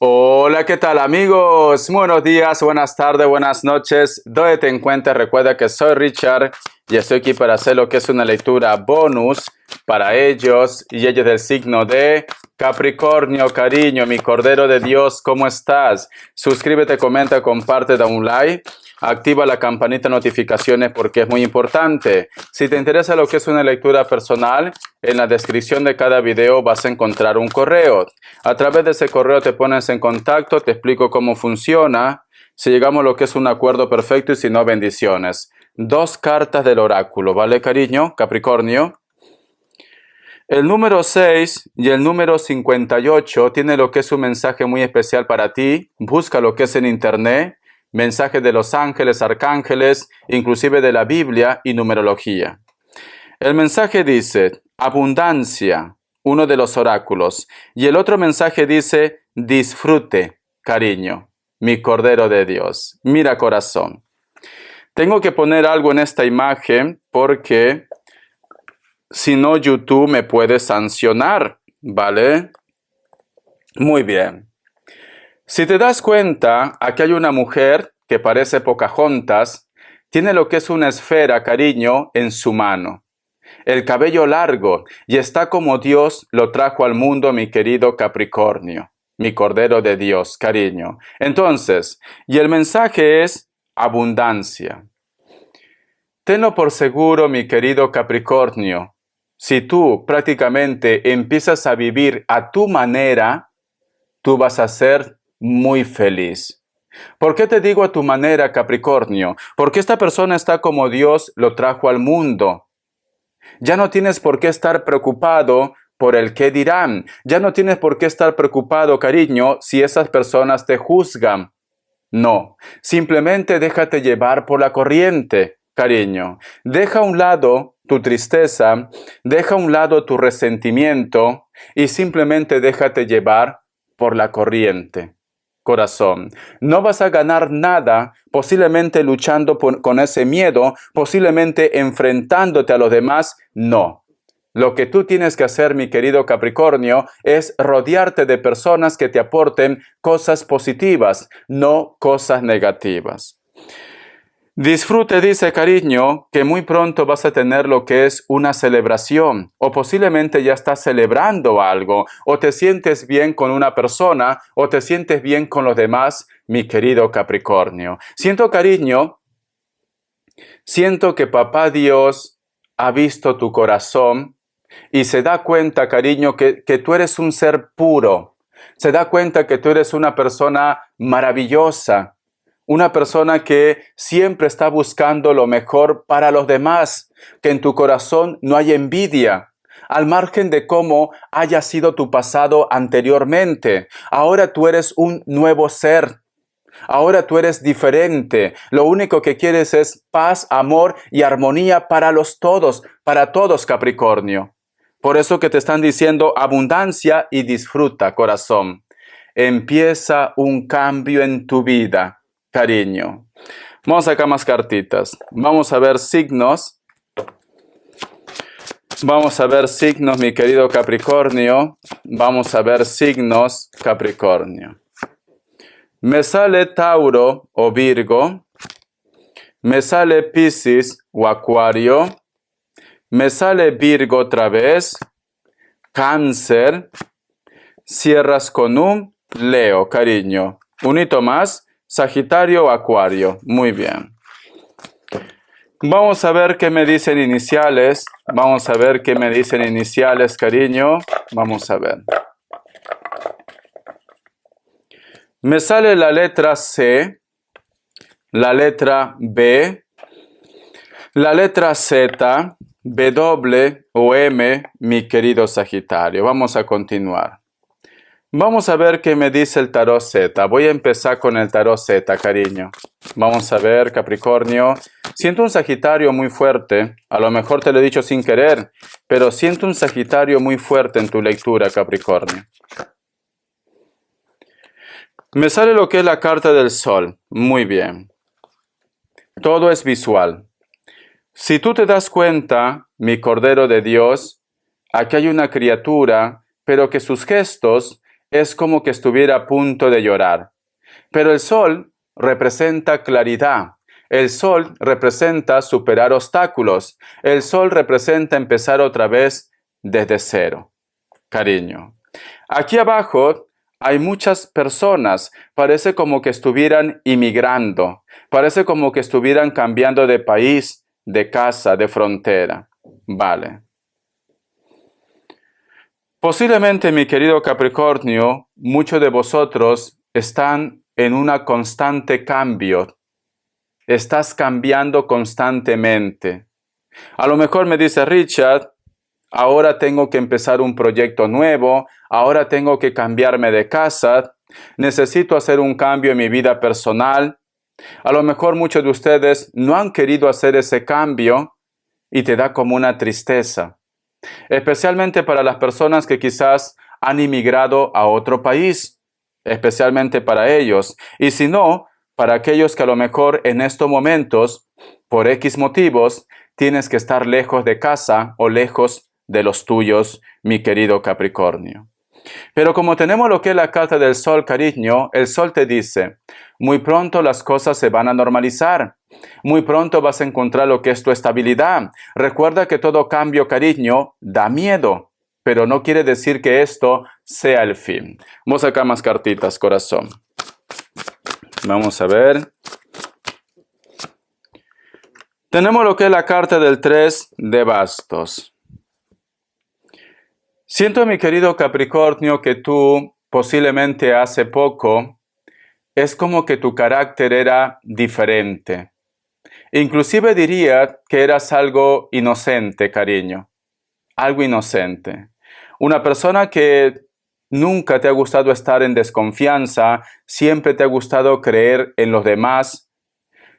Hola, ¿qué tal amigos? Buenos días, buenas tardes, buenas noches. ¿Dónde te encuentras? Recuerda que soy Richard y estoy aquí para hacer lo que es una lectura bonus para ellos y ellos del signo de Capricornio. Cariño, mi Cordero de Dios, ¿cómo estás? Suscríbete, comenta, comparte, da un like. Activa la campanita de notificaciones porque es muy importante. Si te interesa lo que es una lectura personal, en la descripción de cada video vas a encontrar un correo. A través de ese correo te pones en contacto, te explico cómo funciona, si llegamos a lo que es un acuerdo perfecto y si no, bendiciones. 2 cartas del oráculo, ¿vale, cariño? Capricornio. El número 6 y el número 58 tiene lo que es un mensaje muy especial para ti. Busca lo que es en internet. Mensajes de los ángeles, arcángeles, inclusive de la Biblia y numerología. El mensaje dice, abundancia, uno de los oráculos. Y el otro mensaje dice, disfrute, cariño, mi Cordero de Dios. Mira, corazón. Tengo que poner algo en esta imagen porque si no, YouTube me puede sancionar, ¿vale? Muy bien. Si te das cuenta, aquí hay una mujer que parece Pocahontas, tiene lo que es una esfera, cariño, en su mano. El cabello largo y está como Dios lo trajo al mundo, mi querido Capricornio, mi Cordero de Dios, cariño. Entonces, y el mensaje es abundancia. Tenlo por seguro, mi querido Capricornio, si tú prácticamente empiezas a vivir a tu manera, tú vas a ser muy feliz. ¿Por qué te digo a tu manera, Capricornio? Porque esta persona está como Dios lo trajo al mundo. Ya no tienes por qué estar preocupado por el qué dirán. Ya no tienes por qué estar preocupado, cariño, si esas personas te juzgan. No, simplemente déjate llevar por la corriente, cariño. Deja a un lado tu tristeza, deja a un lado tu resentimiento y simplemente déjate llevar por la corriente. Corazón, no vas a ganar nada posiblemente luchando con ese miedo, posiblemente enfrentándote a los demás, no. Lo que tú tienes que hacer, mi querido Capricornio, es rodearte de personas que te aporten cosas positivas, no cosas negativas. Disfrute, dice cariño, que muy pronto vas a tener lo que es una celebración, o posiblemente ya estás celebrando algo, o te sientes bien con una persona, o te sientes bien con los demás, mi querido Capricornio. Siento, cariño, siento que Papá Dios ha visto tu corazón y se da cuenta, cariño, que tú eres un ser puro. Se da cuenta que tú eres una persona maravillosa. Una persona que siempre está buscando lo mejor para los demás, que en tu corazón no hay envidia, al margen de cómo haya sido tu pasado anteriormente. Ahora tú eres un nuevo ser. Ahora tú eres diferente. Lo único que quieres es paz, amor y armonía para todos, Capricornio. Por eso que te están diciendo abundancia y disfruta, corazón. Empieza un cambio en tu vida, cariño. Vamos a sacar más cartitas. Vamos a ver signos. Vamos a ver signos, mi querido Capricornio. Vamos a ver signos, Capricornio. Me sale Tauro o Virgo. Me sale Piscis o Acuario. Me sale Virgo otra vez. Cáncer. Cierras con un Leo, cariño. Un hito más. Sagitario o Acuario. Muy bien. Vamos a ver qué me dicen iniciales. Vamos a ver qué me dicen iniciales, cariño. Vamos a ver. Me sale la letra C, la letra B, la letra Z, W o M, mi querido Sagitario. Vamos a continuar. Vamos a ver qué me dice el tarot Z. Voy a empezar con el tarot Z, cariño. Vamos a ver, Capricornio. Siento un Sagitario muy fuerte. A lo mejor te lo he dicho sin querer, pero siento un Sagitario muy fuerte en tu lectura, Capricornio. Me sale lo que es la carta del Sol. Muy bien. Todo es visual. Si tú te das cuenta, mi Cordero de Dios, aquí hay una criatura, pero que sus gestos es como que estuviera a punto de llorar. Pero el sol representa claridad. El sol representa superar obstáculos. El sol representa empezar otra vez desde cero. Cariño. Aquí abajo hay muchas personas. Parece como que estuvieran inmigrando. Parece como que estuvieran cambiando de país, de casa, de frontera. Vale. Posiblemente, mi querido Capricornio, muchos de vosotros están en un constante cambio. Estás cambiando constantemente. A lo mejor me dice Richard, ahora tengo que empezar un proyecto nuevo, ahora tengo que cambiarme de casa, necesito hacer un cambio en mi vida personal. A lo mejor muchos de ustedes no han querido hacer ese cambio y te da como una tristeza. Especialmente para las personas que quizás han inmigrado a otro país, especialmente para ellos. Y si no, para aquellos que a lo mejor en estos momentos, por X motivos, tienes que estar lejos de casa o lejos de los tuyos, mi querido Capricornio. Pero como tenemos lo que es la carta del sol, cariño, el sol te dice, muy pronto las cosas se van a normalizar. Muy pronto vas a encontrar lo que es tu estabilidad. Recuerda que todo cambio, cariño, da miedo, pero no quiere decir que esto sea el fin. Vamos a sacar más cartitas, corazón. Vamos a ver. Tenemos lo que es la carta del 3 de bastos. Siento, mi querido Capricornio, que tú posiblemente hace poco es como que tu carácter era diferente. Inclusive diría que eras algo inocente, cariño. Algo inocente. Una persona que nunca te ha gustado estar en desconfianza, siempre te ha gustado creer en los demás.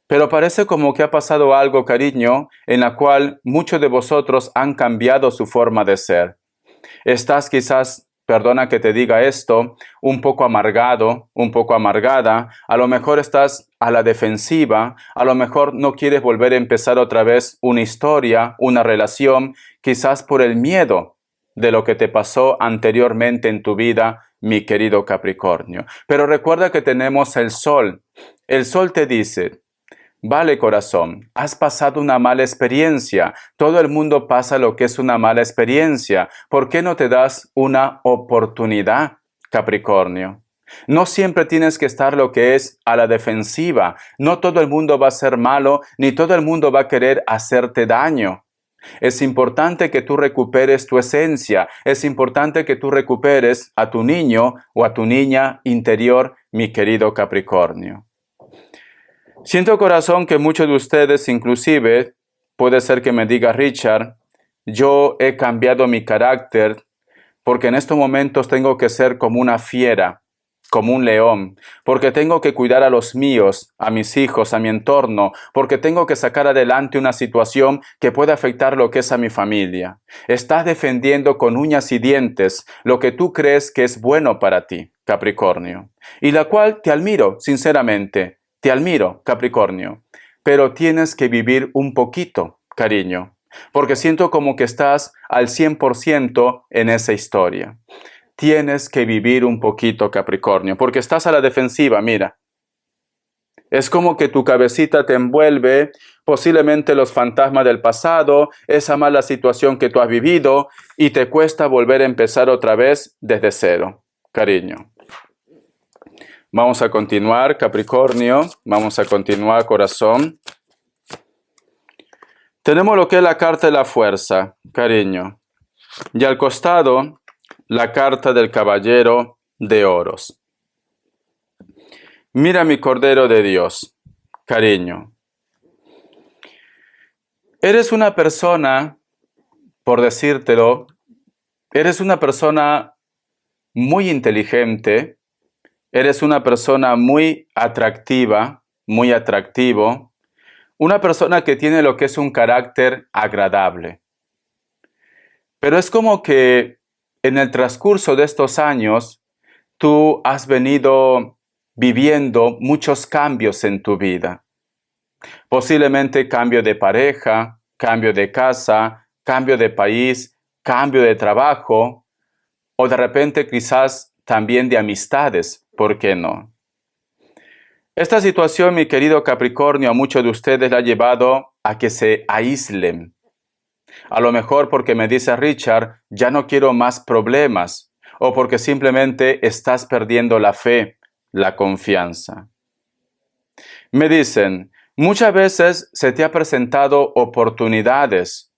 Pero parece como que ha pasado algo, cariño, en la cual muchos de vosotros han cambiado su forma de ser. Estás quizás, perdona que te diga esto, un poco amargado, un poco amargada. A lo mejor estás a la defensiva, a lo mejor no quieres volver a empezar otra vez una historia, una relación, quizás por el miedo de lo que te pasó anteriormente en tu vida, mi querido Capricornio. Pero recuerda que tenemos el sol. El sol te dice, vale, corazón, has pasado una mala experiencia. Todo el mundo pasa lo que es una mala experiencia. ¿Por qué no te das una oportunidad, Capricornio? No siempre tienes que estar lo que es a la defensiva. No todo el mundo va a ser malo, ni todo el mundo va a querer hacerte daño. Es importante que tú recuperes tu esencia. Es importante que tú recuperes a tu niño o a tu niña interior, mi querido Capricornio. Siento, corazón, que muchos de ustedes, inclusive, puede ser que me diga Richard, yo he cambiado mi carácter porque en estos momentos tengo que ser como una fiera, como un león, porque tengo que cuidar a los míos, a mis hijos, a mi entorno, porque tengo que sacar adelante una situación que puede afectar lo que es a mi familia. Estás defendiendo con uñas y dientes lo que tú crees que es bueno para ti, Capricornio, y la cual te admiro, sinceramente. Te admiro, Capricornio, pero tienes que vivir un poquito, cariño, porque siento como que estás al 100% en esa historia. Tienes que vivir un poquito, Capricornio, porque estás a la defensiva, mira. Es como que tu cabecita te envuelve, posiblemente los fantasmas del pasado, esa mala situación que tú has vivido, y te cuesta volver a empezar otra vez desde cero, cariño. Vamos a continuar, Capricornio. Vamos a continuar, corazón. Tenemos lo que es la carta de la fuerza, cariño. Y al costado, la carta del caballero de oros. Mira, mi cordero de Dios, cariño. Eres una persona, por decírtelo, eres una persona muy inteligente. Eres una persona muy atractiva, muy atractivo, una persona que tiene lo que es un carácter agradable. Pero es como que en el transcurso de estos años, tú has venido viviendo muchos cambios en tu vida. Posiblemente cambio de pareja, cambio de casa, cambio de país, cambio de trabajo, o de repente quizás también de amistades, ¿por qué no? Esta situación, mi querido Capricornio, a muchos de ustedes la ha llevado a que se aíslen. A lo mejor porque me dice Richard, ya no quiero más problemas, o porque simplemente estás perdiendo la fe, la confianza. Me dicen, muchas veces se te ha presentado oportunidades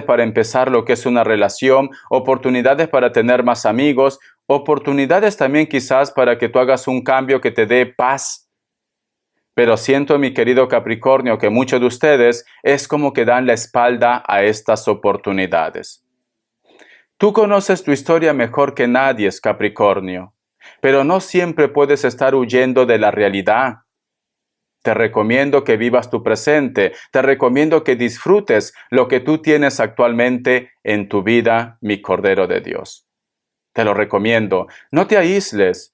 para empezar lo que es una relación, oportunidades para tener más amigos, oportunidades también quizás para que tú hagas un cambio que te dé paz. Pero siento, mi querido Capricornio, que muchos de ustedes es como que dan la espalda a estas oportunidades. Tú conoces tu historia mejor que nadie, Capricornio, pero no siempre puedes estar huyendo de la realidad. Te recomiendo que vivas tu presente, te recomiendo que disfrutes lo que tú tienes actualmente en tu vida, mi Cordero de Dios. Te lo recomiendo, no te aísles,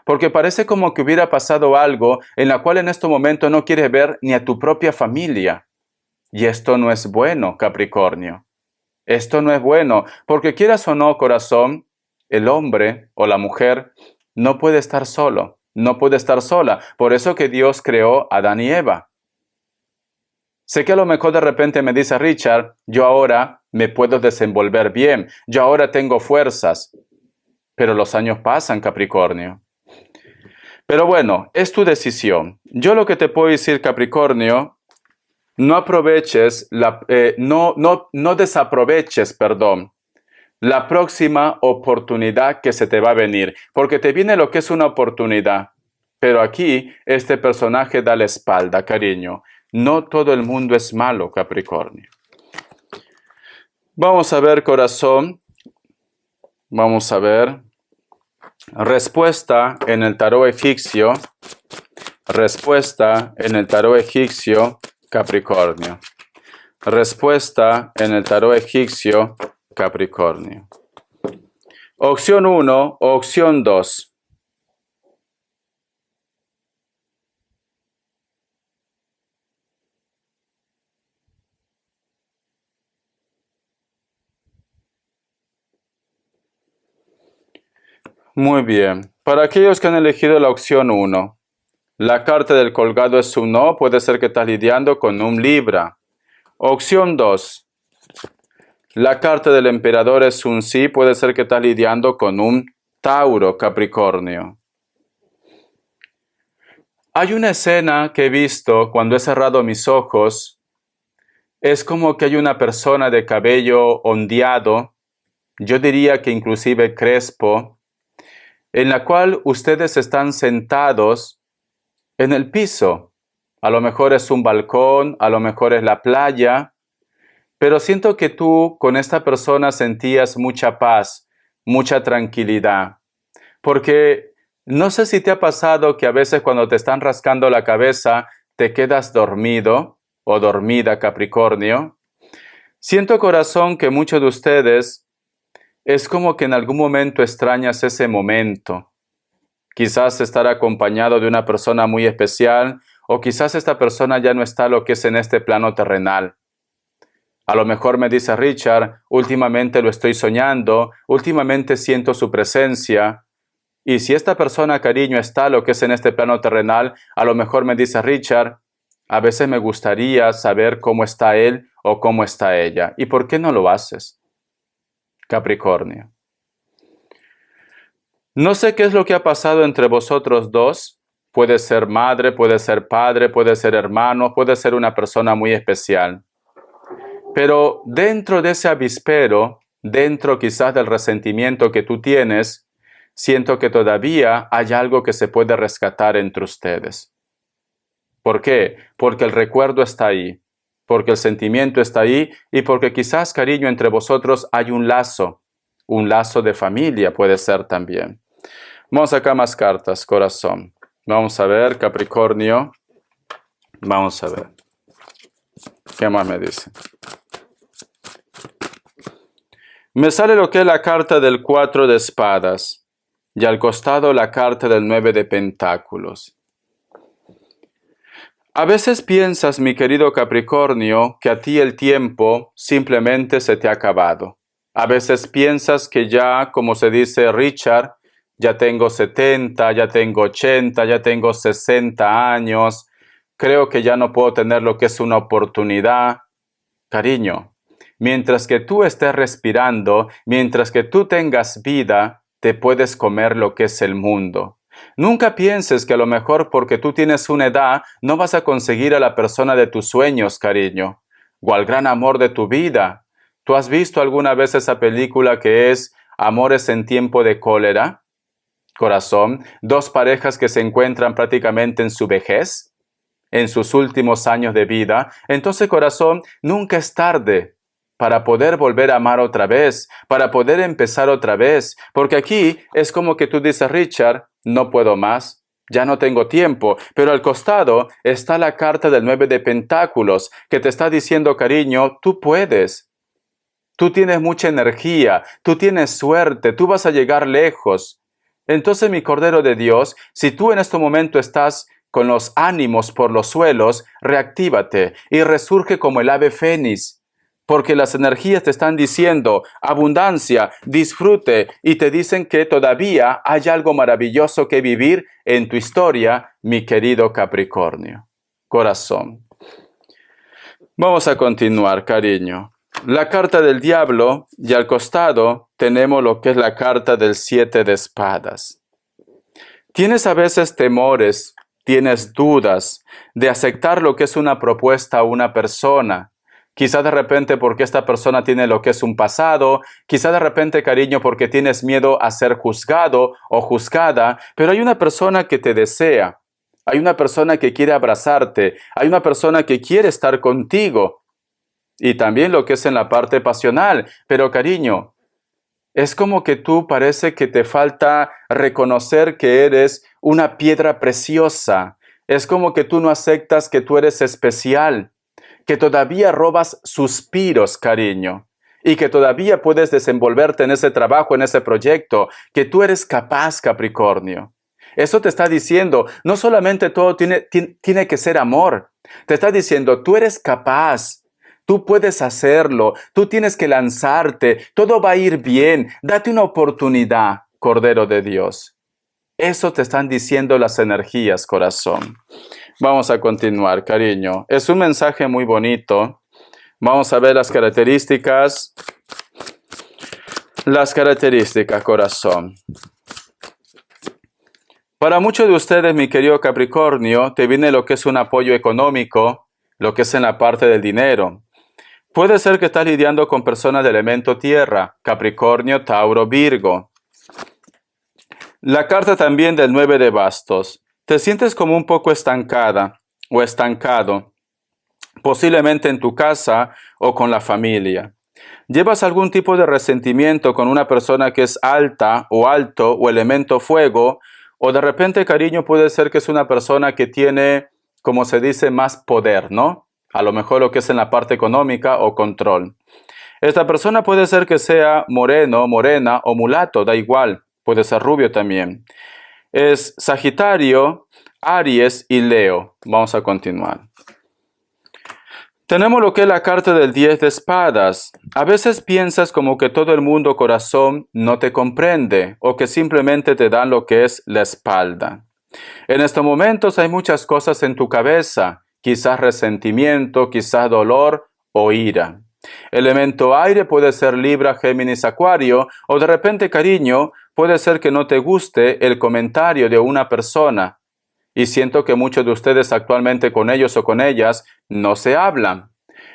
porque parece como que hubiera pasado algo en la cual en este momento no quieres ver ni a tu propia familia. Y esto no es bueno, Capricornio. Esto no es bueno, porque quieras o no, corazón, el hombre o la mujer no puede estar solo. No puede estar sola. Por eso que Dios creó a Adán y Eva. Sé que a lo mejor de repente me dice Richard, yo ahora me puedo desenvolver bien, yo ahora tengo fuerzas, pero los años pasan, Capricornio. Pero bueno, es tu decisión. Yo lo que te puedo decir, Capricornio, no desaproveches, la próxima oportunidad que se te va a venir, porque te viene lo que es una oportunidad. Pero aquí este personaje da la espalda, cariño. No todo el mundo es malo, Capricornio. Vamos a ver, corazón. Vamos a ver. Respuesta en el tarot egipcio. Respuesta en el tarot egipcio, Capricornio. Respuesta en el tarot egipcio, Capricornio. Opción 1 o opción 2. Muy bien. Para aquellos que han elegido la opción 1, la carta del colgado es un no, puede ser que estás lidiando con un Libra. Opción 2. La carta del emperador es un sí, puede ser que estás lidiando con un Tauro, Capricornio. Hay una escena que he visto cuando he cerrado mis ojos. Es como que hay una persona de cabello ondeado, yo diría que inclusive crespo, en la cual ustedes están sentados en el piso. A lo mejor es un balcón, a lo mejor es la playa, pero siento que tú con esta persona sentías mucha paz, mucha tranquilidad. Porque no sé si te ha pasado que a veces cuando te están rascando la cabeza te quedas dormido o dormida, Capricornio. Siento, corazón, que muchos de ustedes es como que en algún momento extrañas ese momento. Quizás estar acompañado de una persona muy especial, o quizás esta persona ya no está lo que es en este plano terrenal. A lo mejor me dice Richard, últimamente lo estoy soñando, últimamente siento su presencia. Y si esta persona, cariño, está lo que es en este plano terrenal, a lo mejor me dice Richard, a veces me gustaría saber cómo está él o cómo está ella. ¿Y por qué no lo haces, Capricornio? No sé qué es lo que ha pasado entre vosotros dos. Puede ser madre, puede ser padre, puede ser hermano, puede ser una persona muy especial. Pero dentro de ese avispero, dentro quizás del resentimiento que tú tienes, siento que todavía hay algo que se puede rescatar entre ustedes. ¿Por qué? Porque el recuerdo está ahí, porque el sentimiento está ahí y porque quizás, cariño, entre vosotros hay un lazo de familia puede ser también. Vamos acá más cartas, corazón. Vamos a ver, Capricornio. Vamos a ver. ¿Qué más me dice? Me sale lo que es la carta del 4 de espadas y al costado la carta del 9 de pentáculos. A veces piensas, mi querido Capricornio, que a ti el tiempo simplemente se te ha acabado. A veces piensas que ya, como se dice Richard, ya tengo 70, ya tengo 80, ya tengo 60 años. Creo que ya no puedo tener lo que es una oportunidad. Cariño, mientras que tú estés respirando, mientras que tú tengas vida, te puedes comer lo que es el mundo. Nunca pienses que a lo mejor porque tú tienes una edad no vas a conseguir a la persona de tus sueños, cariño, o al gran amor de tu vida. ¿Tú has visto alguna vez esa película que es Amores en tiempo de cólera? Corazón, dos parejas que se encuentran prácticamente en su vejez, en sus últimos años de vida. Entonces, corazón, nunca es tarde para poder volver a amar otra vez, para poder empezar otra vez, porque aquí es como que tú dices, Richard, no puedo más, ya no tengo tiempo, pero al costado está la carta del 9 de Pentáculos que te está diciendo, cariño, tú puedes, tú tienes mucha energía, tú tienes suerte, tú vas a llegar lejos. Entonces, mi Cordero de Dios, si tú en este momento estás con los ánimos por los suelos, reactívate y resurge como el ave fénix, porque las energías te están diciendo abundancia, disfrute, y te dicen que todavía hay algo maravilloso que vivir en tu historia, mi querido Capricornio. Corazón. Vamos a continuar, cariño. La carta del diablo, y al costado tenemos lo que es la carta del 7 de espadas. Tienes a veces temores, tienes dudas de aceptar lo que es una propuesta a una persona. Quizá de repente porque esta persona tiene lo que es un pasado, quizá de repente, cariño, porque tienes miedo a ser juzgado o juzgada, pero hay una persona que te desea, hay una persona que quiere abrazarte, hay una persona que quiere estar contigo. Y también lo que es en la parte pasional, pero cariño, es como que tú parece que te falta reconocer que eres una piedra preciosa. Es como que tú no aceptas que tú eres especial, que todavía robas suspiros, cariño, y que todavía puedes desenvolverte en ese trabajo, en ese proyecto, que tú eres capaz, Capricornio. Eso te está diciendo, no solamente todo tiene que ser amor, te está diciendo, tú eres capaz. Tú puedes hacerlo, tú tienes que lanzarte, todo va a ir bien, date una oportunidad, Cordero de Dios. Eso te están diciendo las energías, corazón. Vamos a continuar, cariño. Es un mensaje muy bonito. Vamos a ver las características. Las características, corazón. Para muchos de ustedes, mi querido Capricornio, te viene lo que es un apoyo económico, lo que es en la parte del dinero. Puede ser que estás lidiando con personas de elemento tierra, Capricornio, Tauro, Virgo. La carta también del 9 de bastos. Te sientes como un poco estancada o estancado, posiblemente en tu casa o con la familia. Llevas algún tipo de resentimiento con una persona que es alta o alto o elemento fuego, o de repente, cariño, puede ser que es una persona que tiene, como se dice, más poder, ¿no? A lo mejor lo que es en la parte económica o control. Esta persona puede ser que sea moreno, morena o mulato, da igual, puede ser rubio también. Es Sagitario, Aries y Leo. Vamos a continuar. Tenemos lo que es la carta del 10 de espadas. A veces piensas como que todo el mundo, corazón, no te comprende o que simplemente te dan lo que es la espalda. En estos momentos hay muchas cosas en tu cabeza, quizás resentimiento, quizás dolor o ira. Elemento aire puede ser Libra, Géminis, Acuario, o de repente, cariño, puede ser que no te guste el comentario de una persona. Y siento que muchos de ustedes actualmente con ellos o con ellas no se hablan.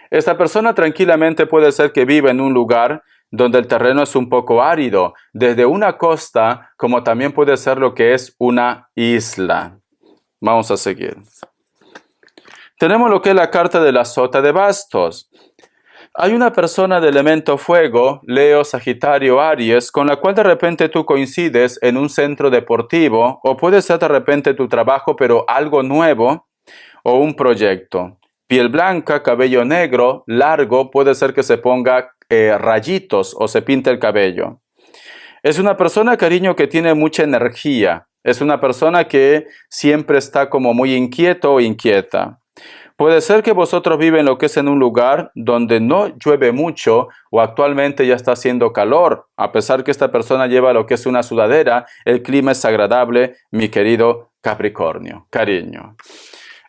Esta persona tranquilamente puede ser que viva en un lugar donde el terreno es un poco árido, desde una costa como también puede ser lo que es una isla. Vamos a seguir. Tenemos lo que es la carta de la sota de bastos. Hay una persona de elemento fuego, Leo, Sagitario, Aries, con la cual de repente tú coincides en un centro deportivo, o puede ser de repente tu trabajo, pero algo nuevo, o un proyecto. Piel blanca, cabello negro, largo, puede ser que se ponga rayitos o se pinte el cabello. Es una persona, cariño, que tiene mucha energía. Es una persona que siempre está como muy inquieto o inquieta. Puede ser que vosotros viven lo que es en un lugar donde no llueve mucho o actualmente ya está haciendo calor. A pesar que esta persona lleva lo que es una sudadera, el clima es agradable, mi querido Capricornio. Cariño.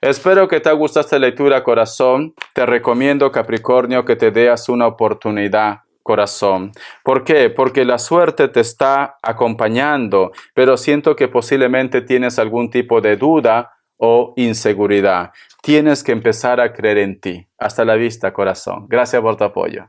Espero que te guste esta lectura, corazón. Te recomiendo, Capricornio, que te des una oportunidad, corazón. ¿Por qué? Porque la suerte te está acompañando, pero siento que posiblemente tienes algún tipo de duda o inseguridad. Tienes que empezar a creer en ti. Hasta la vista, corazón. Gracias por tu apoyo.